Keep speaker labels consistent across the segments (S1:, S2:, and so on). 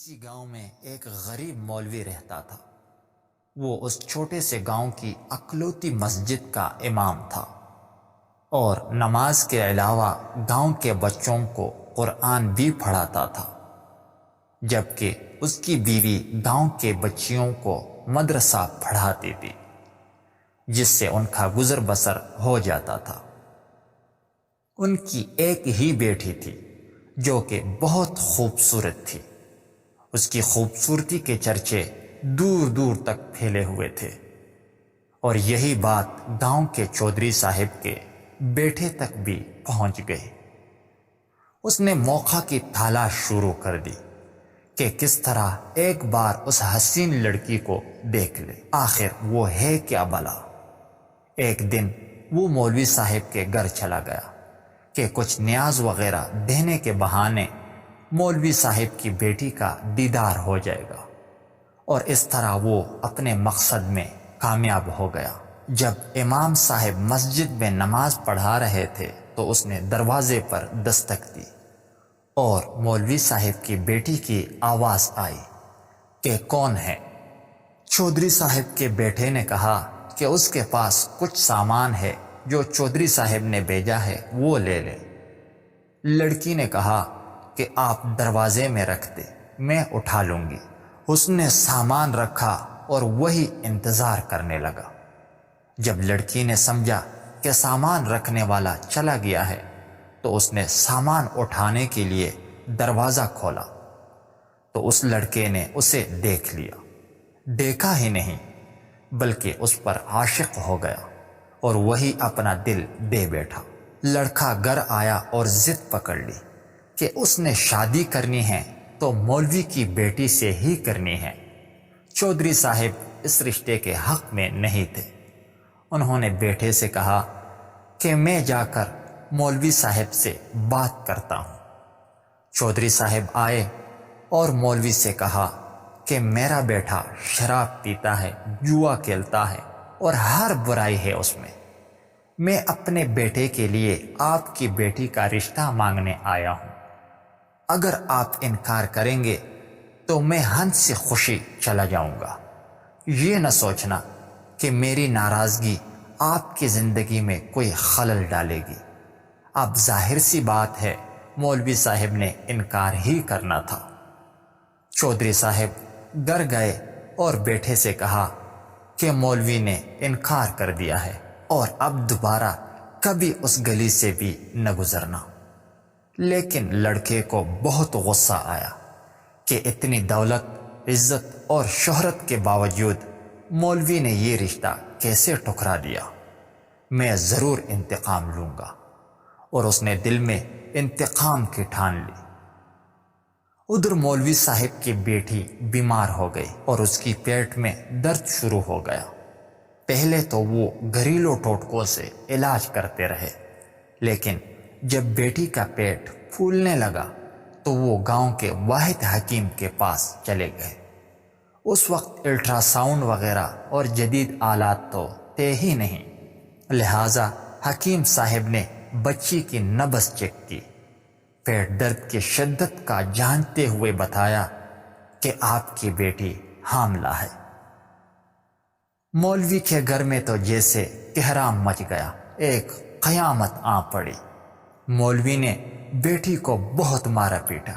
S1: کسی گاؤں میں ایک غریب مولوی رہتا تھا۔ وہ اس چھوٹے سے گاؤں کی اکلوتی مسجد کا امام تھا اور نماز کے علاوہ گاؤں کے بچوں کو قرآن بھی پڑھاتا تھا، جبکہ اس کی بیوی گاؤں کے بچیوں کو مدرسہ پڑھاتی تھی، جس سے ان کا گزر بسر ہو جاتا تھا۔ ان کی ایک ہی بیٹی تھی جو کہ بہت خوبصورت تھی۔ اس کی خوبصورتی کے چرچے دور دور تک پھیلے ہوئے تھے، اور یہی بات گاؤں کے چودھری صاحب کے بیٹے تک بھی پہنچ گئی۔ اس نے موقع کی تلاش شروع کر دی کہ کس طرح ایک بار اس حسین لڑکی کو دیکھ لے، آخر وہ ہے کیا بلا۔ ایک دن وہ مولوی صاحب کے گھر چلا گیا کہ کچھ نیاز وغیرہ دینے کے بہانے مولوی صاحب کی بیٹی کا دیدار ہو جائے گا، اور اس طرح وہ اپنے مقصد میں کامیاب ہو گیا۔ جب امام صاحب مسجد میں نماز پڑھا رہے تھے تو اس نے دروازے پر دستک دی اور مولوی صاحب کی بیٹی کی آواز آئی کہ کون ہے؟ چودھری صاحب کے بیٹے نے کہا کہ اس کے پاس کچھ سامان ہے جو چودھری صاحب نے بھیجا ہے، وہ لے لے۔ لڑکی نے کہا کہ آپ دروازے میں رکھ دے، میں اٹھا لوں گی۔ اس نے سامان رکھا اور وہی انتظار کرنے لگا۔ جب لڑکی نے سمجھا کہ سامان رکھنے والا چلا گیا ہے تو اس نے سامان اٹھانے کے لیے دروازہ کھولا تو اس لڑکے نے اسے دیکھ لیا۔ دیکھا ہی نہیں بلکہ اس پر عاشق ہو گیا اور وہی اپنا دل دے بیٹھا۔ لڑکا گھر آیا اور ضد پکڑ لی کہ اس نے شادی کرنی ہے تو مولوی کی بیٹی سے ہی کرنی ہے۔ چودھری صاحب اس رشتے کے حق میں نہیں تھے۔ انہوں نے بیٹے سے کہا کہ میں جا کر مولوی صاحب سے بات کرتا ہوں۔ چودھری صاحب آئے اور مولوی سے کہا کہ میرا بیٹا شراب پیتا ہے، جوا کھیلتا ہے اور ہر برائی ہے اس میں اپنے بیٹے کے لیے آپ کی بیٹی کا رشتہ مانگنے آیا ہوں۔ اگر آپ انکار کریں گے تو میں ہنس سے خوشی چلا جاؤں گا۔ یہ نہ سوچنا کہ میری ناراضگی آپ کی زندگی میں کوئی خلل ڈالے گی۔ اب ظاہر سی بات ہے مولوی صاحب نے انکار ہی کرنا تھا۔ چودھری صاحب گھر گئے اور بیٹے سے کہا کہ مولوی نے انکار کر دیا ہے اور اب دوبارہ کبھی اس گلی سے بھی نہ گزرنا۔ لیکن لڑکے کو بہت غصہ آیا کہ اتنی دولت، عزت اور شہرت کے باوجود مولوی نے یہ رشتہ کیسے ٹھکرا دیا۔ میں ضرور انتقام لوں گا، اور اس نے دل میں انتقام کی ٹھان لی۔ ادھر مولوی صاحب کی بیٹی بیمار ہو گئی اور اس کی پیٹ میں درد شروع ہو گیا۔ پہلے تو وہ گھریلو ٹوٹکوں سے علاج کرتے رہے، لیکن جب بیٹی کا پیٹ پھولنے لگا تو وہ گاؤں کے واحد حکیم کے پاس چلے گئے۔ اس وقت الٹرا ساؤنڈ وغیرہ اور جدید آلات تو تھے ہی نہیں، لہٰذا حکیم صاحب نے بچی کی نبض چیک کی، پیٹ درد کی شدت کا جانتے ہوئے بتایا کہ آپ کی بیٹی حاملہ ہے۔ مولوی کے گھر میں تو جیسے کہرام مچ گیا، ایک قیامت آ پڑی۔ مولوی نے بیٹی کو بہت مارا پیٹا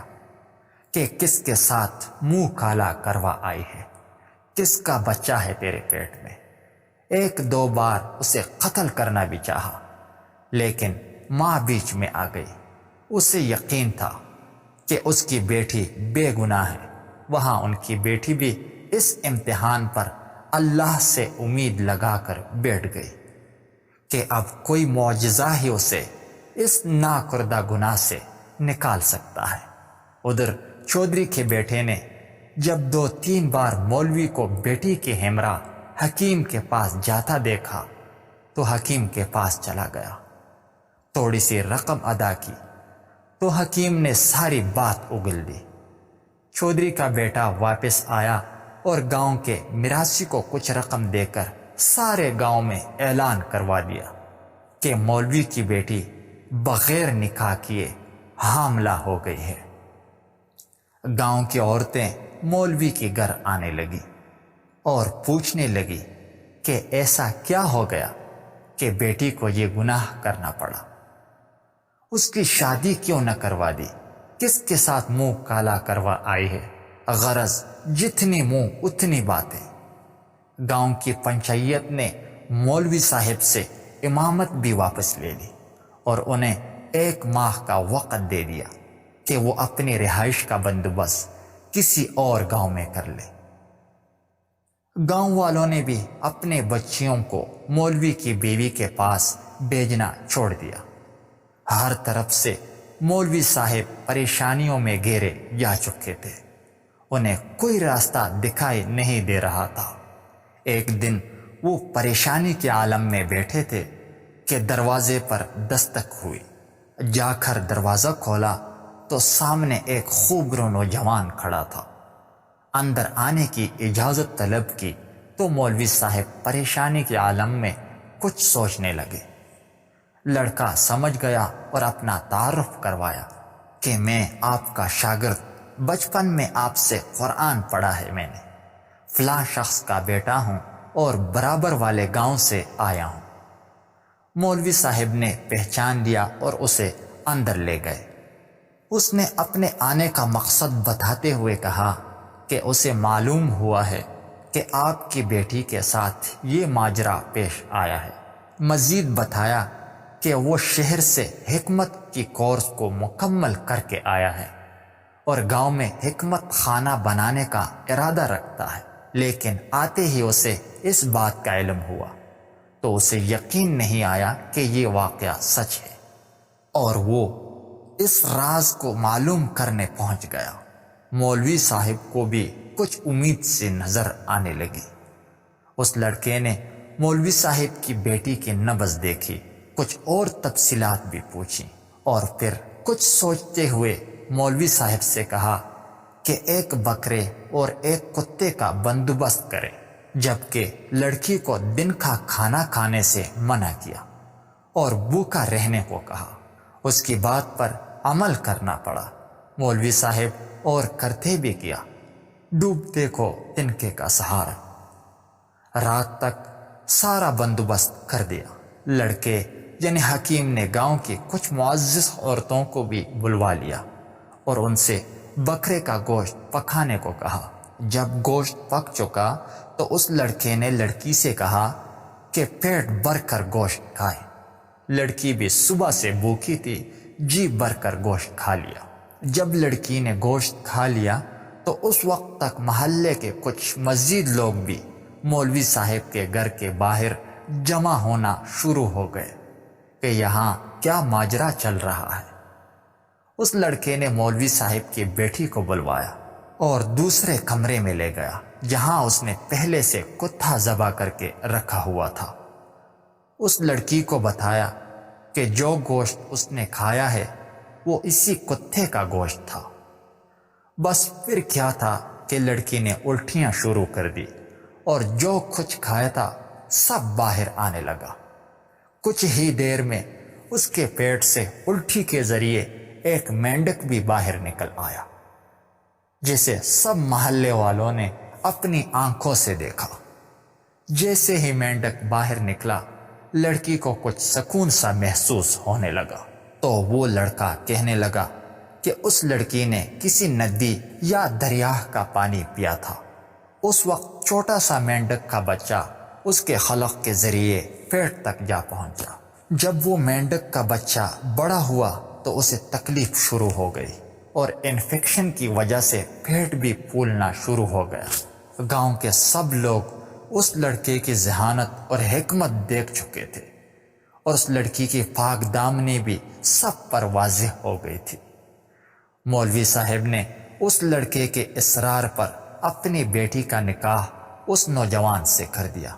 S1: کہ کس کے ساتھ منہ کالا کروا آئی ہے، کس کا بچہ ہے تیرے پیٹ میں۔ ایک دو بار اسے قتل کرنا بھی چاہا، لیکن ماں بیچ میں آ گئی۔ اسے یقین تھا کہ اس کی بیٹی بے گناہ ہے۔ وہاں ان کی بیٹی بھی اس امتحان پر اللہ سے امید لگا کر بیٹھ گئی کہ اب کوئی معجزہ ہی اسے اس ناکردہ گناہ سے نکال سکتا ہے۔ ادھر چودھری کے بیٹے نے جب 2-3 بار مولوی کو بیٹی کے ہمراہ حکیم کے پاس جاتا دیکھا تو حکیم کے پاس چلا گیا، تھوڑی سی رقم ادا کی تو حکیم نے ساری بات اگل دی۔ چودھری کا بیٹا واپس آیا اور گاؤں کے میراثی کو کچھ رقم دے کر سارے گاؤں میں اعلان کروا دیا کہ مولوی کی بیٹی بغیر نکاح کیے حاملہ ہو گئی ہے۔ گاؤں کی عورتیں مولوی کے گھر آنے لگی اور پوچھنے لگی کہ ایسا کیا ہو گیا کہ بیٹی کو یہ گناہ کرنا پڑا، اس کی شادی کیوں نہ کروا دی، کس کے ساتھ منہ کالا کروا آئی ہے۔ غرض جتنی منہ اتنی باتیں۔ گاؤں کی پنچایت نے مولوی صاحب سے امامت بھی واپس لے لی اور انہیں 1 ماہ کا وقت دے دیا کہ وہ اپنی رہائش کا بندوبست کسی اور گاؤں میں کر لے۔ گاؤں والوں نے بھی اپنے بچیوں کو مولوی کی بیوی کے پاس بھیجنا چھوڑ دیا۔ ہر طرف سے مولوی صاحب پریشانیوں میں گھیرے جا چکے تھے، انہیں کوئی راستہ دکھائی نہیں دے رہا تھا۔ ایک دن وہ پریشانی کے عالم میں بیٹھے تھے کہ دروازے پر دستک ہوئی۔ جا کر دروازہ کھولا تو سامنے ایک خوبرو نوجوان کھڑا تھا۔ اندر آنے کی اجازت طلب کی تو مولوی صاحب پریشانی کے عالم میں کچھ سوچنے لگے۔ لڑکا سمجھ گیا اور اپنا تعارف کروایا کہ میں آپ کا شاگرد، بچپن میں آپ سے قرآن پڑھا ہے میں نے، فلاں شخص کا بیٹا ہوں اور برابر والے گاؤں سے آیا ہوں۔ مولوی صاحب نے پہچان لیا اور اسے اندر لے گئے۔ اس نے اپنے آنے کا مقصد بتاتے ہوئے کہا کہ اسے معلوم ہوا ہے کہ آپ کی بیٹی کے ساتھ یہ ماجرا پیش آیا ہے۔ مزید بتایا کہ وہ شہر سے حکمت کی کورس کو مکمل کر کے آیا ہے اور گاؤں میں حکمت خانہ بنانے کا ارادہ رکھتا ہے، لیکن آتے ہی اسے اس بات کا علم ہوا تو اسے یقین نہیں آیا کہ یہ واقعہ سچ ہے، اور وہ اس راز کو معلوم کرنے پہنچ گیا۔ مولوی صاحب کو بھی کچھ امید سے نظر آنے لگی۔ اس لڑکے نے مولوی صاحب کی بیٹی کی نبض دیکھی، کچھ اور تفصیلات بھی پوچھی اور پھر کچھ سوچتے ہوئے مولوی صاحب سے کہا کہ 1 بکرے اور 1 کتے کا بندوبست کرے، جبکہ لڑکی کو دن کا کھانا کھانے سے منع کیا اور بھوکا رہنے کو کہا۔ اس کی بات پر عمل کرنا پڑا۔ مولوی صاحب اور کرتے بھی کیا، ڈوبتے کو تنکے کا سہارا۔ رات تک سارا بندوبست کر دیا۔ لڑکے یعنی حکیم نے گاؤں کی کچھ معزز عورتوں کو بھی بلوا لیا اور ان سے بکرے کا گوشت پکانے کو کہا۔ جب گوشت پک چکا تو اس لڑکے نے لڑکی سے کہا کہ پیٹ بھر کر گوشت کھائے۔ لڑکی بھی صبح سے بھوکی تھی، جی بھر کر گوشت کھا لیا۔ جب لڑکی نے گوشت کھا لیا تو اس وقت تک محلے کے کچھ مزید لوگ بھی مولوی صاحب کے گھر کے باہر جمع ہونا شروع ہو گئے کہ یہاں کیا ماجرا چل رہا ہے۔ اس لڑکے نے مولوی صاحب کی بیٹی کو بلوایا اور دوسرے کمرے میں لے گیا جہاں اس نے پہلے سے کتا ذبح کر کے رکھا ہوا تھا۔ اس لڑکی کو بتایا کہ جو گوشت اس نے کھایا ہے وہ اسی کتے کا گوشت تھا۔ بس پھر کیا تھا کہ لڑکی نے الٹیاں شروع کر دی اور جو کچھ کھایا تھا سب باہر آنے لگا۔ کچھ ہی دیر میں اس کے پیٹ سے الٹی کے ذریعے ایک مینڈک بھی باہر نکل آیا، جسے سب محلے والوں نے اپنی آنکھوں سے دیکھا۔ جیسے ہی مینڈک باہر نکلا، لڑکی کو کچھ سکون سا محسوس ہونے لگا تو وہ لڑکا کہنے لگا کہ اس لڑکی نے کسی ندی یا دریا کا پانی پیا تھا۔ اس وقت چھوٹا سا مینڈک کا بچہ اس کے خلق کے ذریعے پیٹ تک جا پہنچا۔ جب وہ مینڈک کا بچہ بڑا ہوا تو اسے تکلیف شروع ہو گئی اور انفیکشن کی وجہ سے پیٹ بھی پھولنا شروع ہو گیا۔ گاؤں کے سب لوگ اس لڑکے کی ذہانت اور حکمت دیکھ چکے تھے اور اس لڑکی کی پاک دامنی بھی سب پر واضح ہو گئی تھی۔ مولوی صاحب نے اس لڑکے کے اصرار پر اپنی بیٹی کا نکاح اس نوجوان سے کر دیا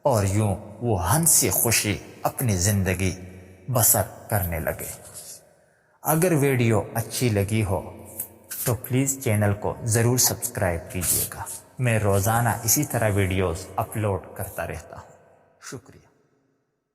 S1: اور یوں وہ ہنسی خوشی اپنی زندگی بسر کرنے لگے۔ اگر ویڈیو اچھی لگی ہو تو پلیز چینل کو ضرور سبسکرائب کیجیے گا۔ میں روزانہ اسی طرح ویڈیوز اپلوڈ کرتا رہتا ہوں۔ شکریہ۔